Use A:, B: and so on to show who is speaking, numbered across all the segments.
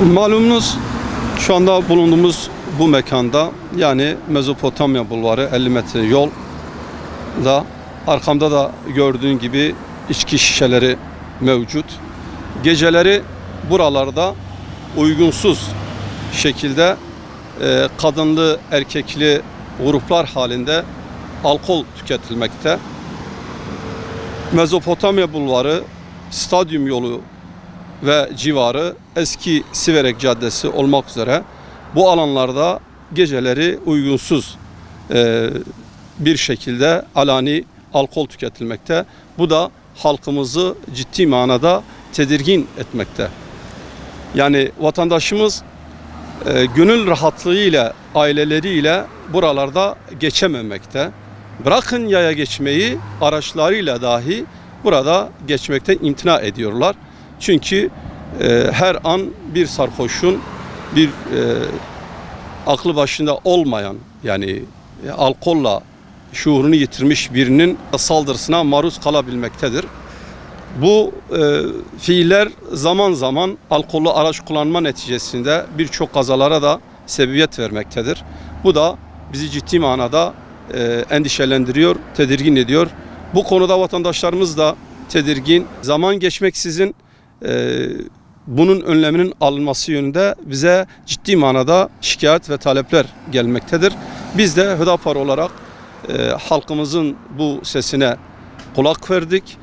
A: Malumunuz şu anda bulunduğumuz bu mekanda, yani Mezopotamya Bulvarı 50 metre yol da, arkamda da gördüğün gibi içki şişeleri mevcut. Geceleri buralarda uygunsuz şekilde kadınlı erkekli gruplar halinde alkol tüketilmekte. Mezopotamya Bulvarı, Stadyum Yolu ve civarı, eski Siverek Caddesi olmak üzere bu alanlarda geceleri uygunsuz bir şekilde alani alkol tüketilmekte. Bu da halkımızı ciddi manada tedirgin etmekte. Yani vatandaşımız gönül rahatlığıyla, aileleriyle buralarda geçememekte. Bırakın yaya geçmeyi, araçlarıyla dahi burada geçmekte imtina ediyorlar. Çünkü her an bir sarhoşun, bir aklı başında olmayan, yani alkolla şuurunu yitirmiş birinin saldırısına maruz kalabilmektedir. Bu fiiller zaman zaman alkollü araç kullanma neticesinde birçok kazalara da sebebiyet vermektedir. Bu da bizi ciddi manada endişelendiriyor, tedirgin ediyor. Bu konuda vatandaşlarımız da tedirgin. Zaman geçmeksizin bunun önleminin alınması yönünde bize ciddi manada şikayet ve talepler gelmektedir. Biz de Hüdapar olarak halkımızın bu sesine kulak verdik.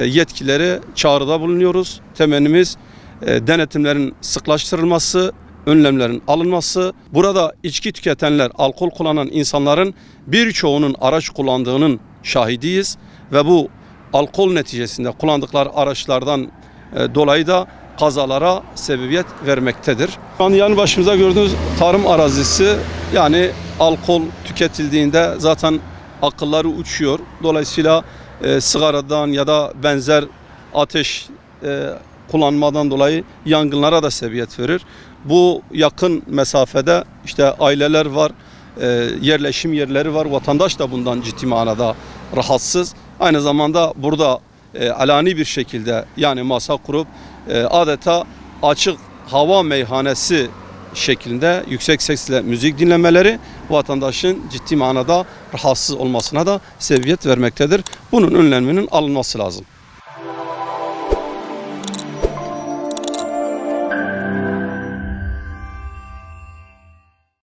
A: Yetkililere çağrıda bulunuyoruz. Temennimiz denetimlerin sıklaştırılması, önlemlerin alınması. Burada içki tüketenler, alkol kullanan insanların birçoğunun araç kullandığının şahidiyiz ve bu alkol neticesinde kullandıkları araçlardan dolayı da kazalara sebebiyet vermektedir. Şu an yanı başımıza gördüğünüz tarım arazisi, yani alkol tüketildiğinde zaten akılları uçuyor. Dolayısıyla sigaradan ya da benzer ateş kullanmadan dolayı yangınlara da sebebiyet verir. Bu yakın mesafede işte aileler var, yerleşim yerleri var. Vatandaş da bundan ciddi manada rahatsız. Aynı zamanda burada alani bir şekilde, yani masa kurup adeta açık hava meyhanesi şeklinde yüksek sesle müzik dinlemeleri vatandaşın ciddi manada rahatsız olmasına da sebebiyet vermektedir. Bunun önleminin alınması lazım.